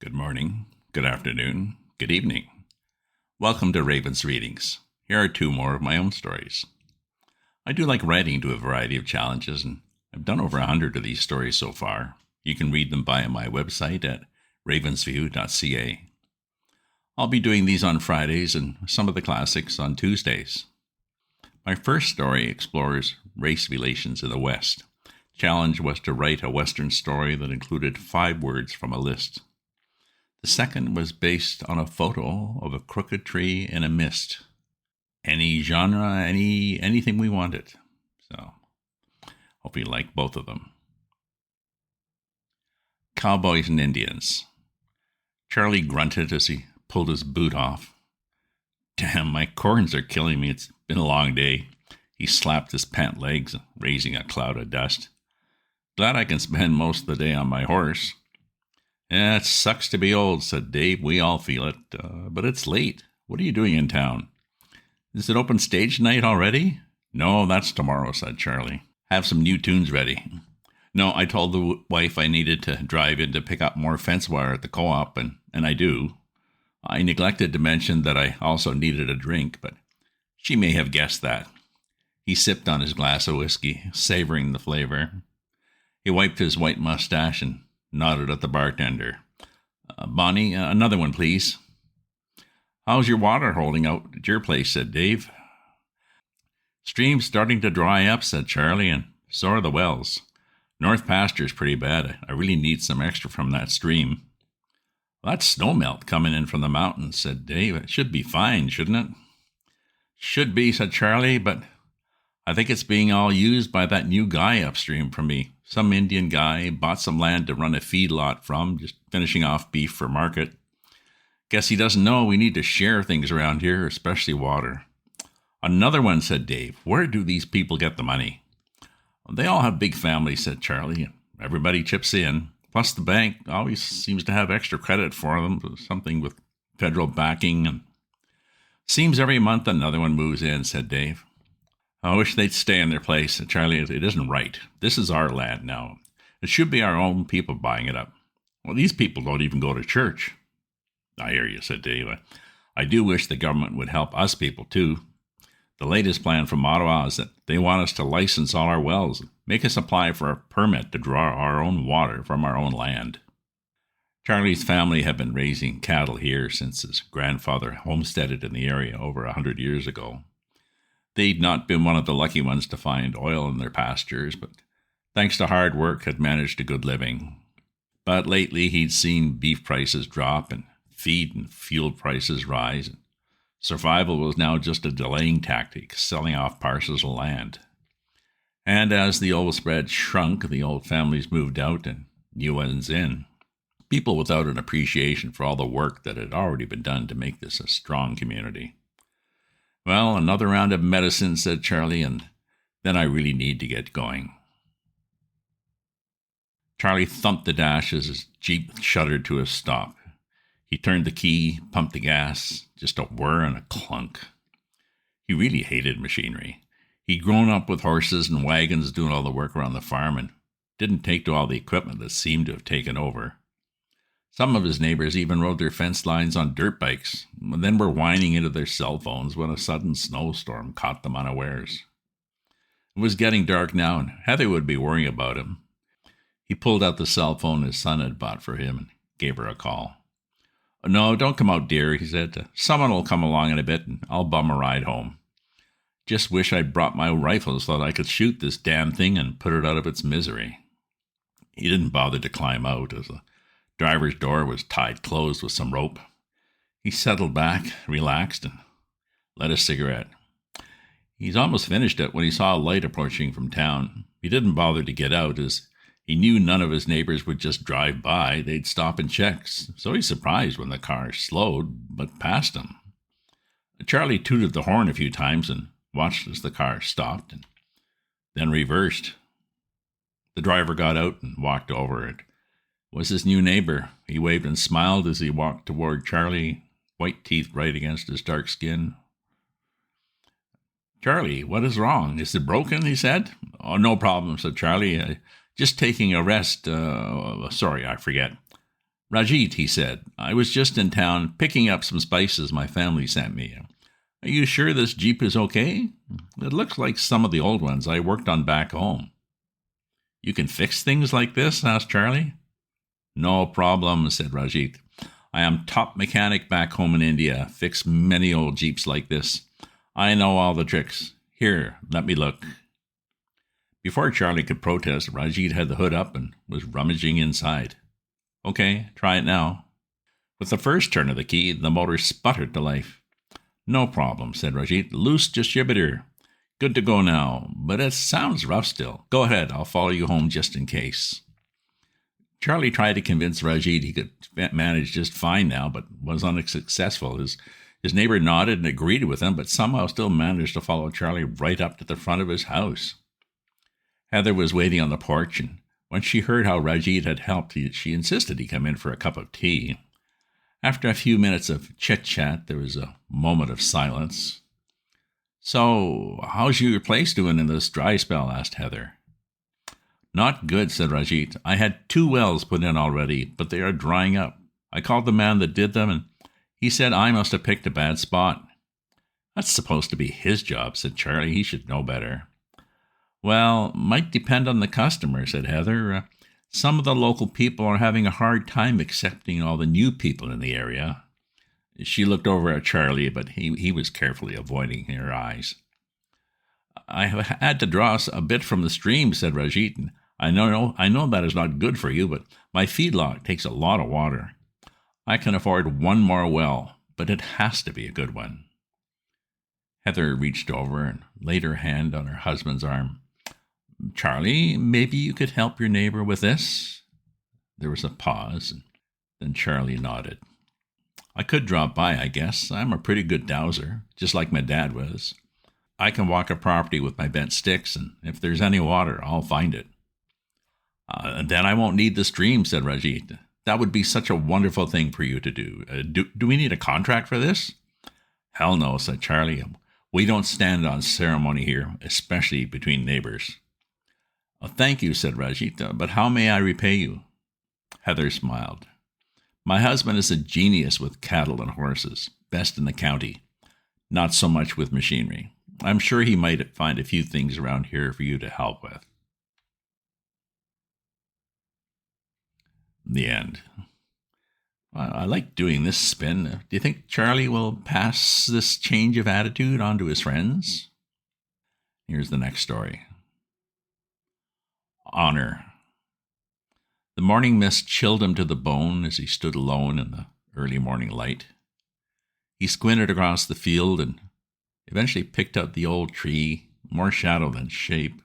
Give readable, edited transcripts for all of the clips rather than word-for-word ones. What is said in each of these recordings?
Good morning, good afternoon, good evening. Welcome to Raven's Readings. Here are two more of my own stories. I do like writing to a variety of challenges, and I've done over 100 of these stories so far. You can read them via my website at ravensview.ca. I'll be doing these on Fridays and some of the classics on Tuesdays. My first story explores race relations in the West. The challenge was to write a Western story that included 5 words from a list. The second was based on a photo of a crooked tree in a mist. Any genre, anything we wanted. So, hope you like both of them. Cowboys and Indians. Charlie grunted as he pulled his boot off. Damn, my corns are killing me. It's been a long day. He slapped his pant legs, raising a cloud of dust. Glad I can spend most of the day on my horse. Yeah, it sucks to be old, said Dave. We all feel it. But it's late. What are you doing in town? Is it open stage night already? No, that's tomorrow, said Charlie. Have some new tunes ready. No, I told the wife I needed to drive in to pick up more fence wire at the co-op, and I do. I neglected to mention that I also needed a drink, but she may have guessed that. He sipped on his glass of whiskey, savoring the flavor. He wiped his white mustache and nodded at the bartender. Bonnie, another one, please. How's your water holding out at your place, said Dave. Stream's starting to dry up, said Charlie, and so are the wells. North Pasture's pretty bad. I really need some extra from that stream. Well, that's snowmelt coming in from the mountains, said Dave. It should be fine, shouldn't it? Should be, said Charlie, but I think it's being all used by that new guy upstream from me. Some Indian guy bought some land to run a feedlot from, just finishing off beef for market. Guess he doesn't know we need to share things around here, especially water. Another one, said Dave. Where do these people get the money? They all have big families, said Charlie. Everybody chips in. Plus the bank always seems to have extra credit for them, something with federal backing. And seems every month another one moves in, said Dave. I wish they'd stay in their place. Charlie, it isn't right. This is our land now. It should be our own people buying it up. Well, these people don't even go to church. I hear you, said Dave. I do wish the government would help us people, too. The latest plan from Ottawa is that they want us to license all our wells, make us apply for a permit to draw our own water from our own land. Charlie's family had been raising cattle here since his grandfather homesteaded in the area over 100 years ago. They'd not been one of the lucky ones to find oil in their pastures, but thanks to hard work had managed a good living. But lately he'd seen beef prices drop and feed and fuel prices rise. And survival was now just a delaying tactic, selling off parcels of land. And as the old spread shrunk, the old families moved out and new ones in. People without an appreciation for all the work that had already been done to make this a strong community. Well, another round of medicine, said Charlie, and then I really need to get going. Charlie thumped the dash as his Jeep shuddered to a stop. He turned the key, pumped the gas, just a whir and a clunk. He really hated machinery. He'd grown up with horses and wagons doing all the work around the farm and didn't take to all the equipment that seemed to have taken over. Some of his neighbors even rode their fence lines on dirt bikes, and then were whining into their cell phones when a sudden snowstorm caught them unawares. It was getting dark now, and Heather would be worrying about him. He pulled out the cell phone his son had bought for him and gave her a call. No, don't come out, dear, he said. Someone will come along in a bit, and I'll bum a ride home. Just wish I'd brought my rifle so that I could shoot this damn thing and put it out of its misery. He didn't bother to climb out, as the driver's door was tied closed with some rope. He settled back, relaxed, and lit a cigarette. He's almost finished it when he saw a light approaching from town. He didn't bother to get out, as he knew none of his neighbors would just drive by. They'd stop and check, so he's surprised when the car slowed, but passed him. Charlie tooted the horn a few times and watched as the car stopped and then reversed. The driver got out and walked over. It was his new neighbor. He waved and smiled as he walked toward Charlie, white teeth right against his dark skin. Charlie, what is wrong? Is it broken? He said. Oh, no problem, said Charlie. Just taking a rest. Sorry, I forget. Rajit, he said, I was just in town picking up some spices my family sent me. Are you sure this Jeep is okay? It looks like some of the old ones I worked on back home. You can fix things like this? Asked Charlie. No problem, said Rajit. I am top mechanic back home in India. Fix many old Jeeps like this. I know all the tricks. Here, let me look. Before Charlie could protest, Rajit had the hood up and was rummaging inside. Okay, try it now. With the first turn of the key, the motor sputtered to life. No problem, said Rajit. Loose distributor. Good to go now, but it sounds rough still. Go ahead, I'll follow you home just in case. Charlie tried to convince Rajit he could manage just fine now, but was unsuccessful. His neighbor nodded and agreed with him, but somehow still managed to follow Charlie right up to the front of his house. Heather was waiting on the porch, and when she heard how Rajit had helped, she insisted he come in for a cup of tea. After a few minutes of chit-chat, there was a moment of silence. So, how's your place doing in this dry spell? Asked Heather. Not good, said Rajit. I had 2 wells put in already, but they are drying up. I called the man that did them, and he said I must have picked a bad spot. That's supposed to be his job, said Charlie. He should know better. Well, might depend on the customer, said Heather. Some of the local people are having a hard time accepting all the new people in the area. She looked over at Charlie, but he was carefully avoiding her eyes. I have had to draw a bit from the stream, said Rajit. And I know that is not good for you, but my feedlot takes a lot of water. I can afford 1 more well, but it has to be a good one. Heather reached over and laid her hand on her husband's arm. Charlie, maybe you could help your neighbor with this? There was a pause, and then Charlie nodded. I could drop by, I guess. I'm a pretty good dowser, just like my dad was. I can walk a property with my bent sticks, and if there's any water, I'll find it. Then I won't need the stream, said Rajit. That would be such a wonderful thing for you to do. Do we need a contract for this? Hell no, said Charlie. We don't stand on ceremony here, especially between neighbors. Thank you, said Rajit, but how may I repay you? Heather smiled. My husband is a genius with cattle and horses, best in the county. Not so much with machinery. I'm sure he might find a few things around here for you to help with. The end. Well, I like doing this spin. Do you think Charlie will pass this change of attitude on to his friends? Here's the next story. Honor. The morning mist chilled him to the bone as he stood alone in the early morning light. He squinted across the field and eventually picked out the old tree, more shadow than shape.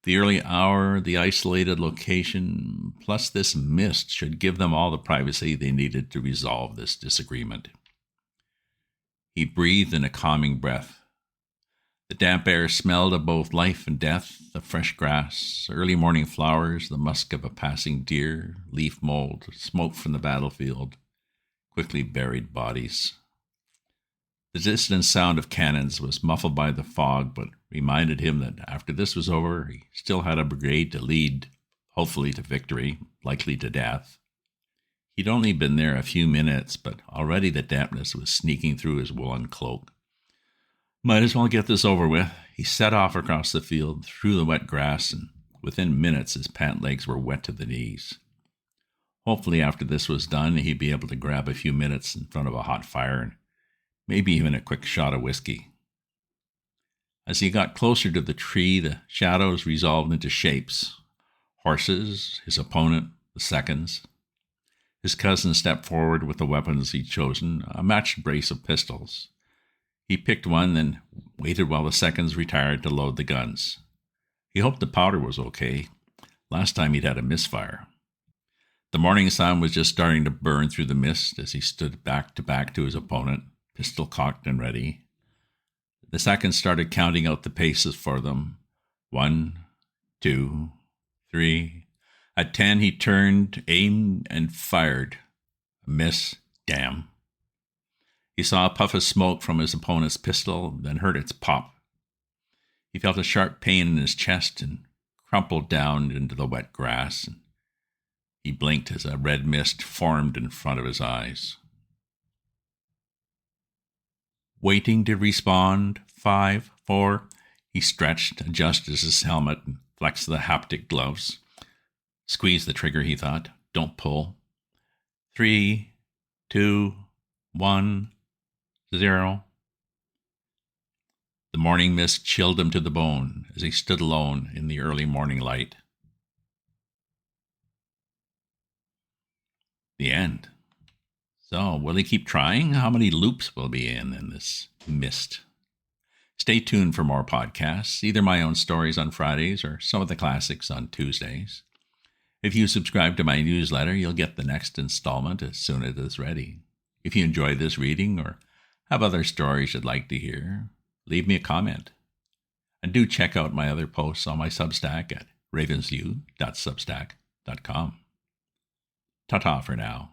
The early hour, the isolated location, plus this mist should give them all the privacy they needed to resolve this disagreement. He breathed in a calming breath. The damp air smelled of both life and death, the fresh grass, early morning flowers, the musk of a passing deer, leaf mold, smoke from the battlefield, quickly buried bodies. The distant sound of cannons was muffled by the fog, but reminded him that after this was over, he still had a brigade to lead, hopefully to victory, likely to death. He'd only been there a few minutes, but already the dampness was sneaking through his woolen cloak. Might as well get this over with. He set off across the field, through the wet grass, and within minutes his pant legs were wet to the knees. Hopefully after this was done, he'd be able to grab a few minutes in front of a hot fire and maybe even a quick shot of whiskey. As he got closer to the tree, the shadows resolved into shapes. Horses, his opponent, the seconds. His cousin stepped forward with the weapons he'd chosen, a matched brace of pistols. He picked one, then waited while the seconds retired to load the guns. He hoped the powder was okay. Last time he'd had a misfire. The morning sun was just starting to burn through the mist as he stood back to his opponent, pistol cocked and ready. The seconds started counting out the paces for them. 1, 2, 3. At 10, he turned, aimed, and fired. A miss. Damn. He saw a puff of smoke from his opponent's pistol, then heard its pop. He felt a sharp pain in his chest and crumpled down into the wet grass. He blinked as a red mist formed in front of his eyes. Waiting to respond. 5, 4. He stretched, adjusted his helmet, and flexed the haptic gloves. Squeeze the trigger, he thought. Don't pull. 3, 2, 1, 0. The morning mist chilled him to the bone as he stood alone in the early morning light. The end. So, will he keep trying? How many loops will be in this mist? Stay tuned for more podcasts, either my own stories on Fridays or some of the classics on Tuesdays. If you subscribe to my newsletter, you'll get the next installment as soon as it's ready. If you enjoy this reading or have other stories you'd like to hear, leave me a comment. And do check out my other posts on my Substack at ravensview.substack.com. Ta-ta for now.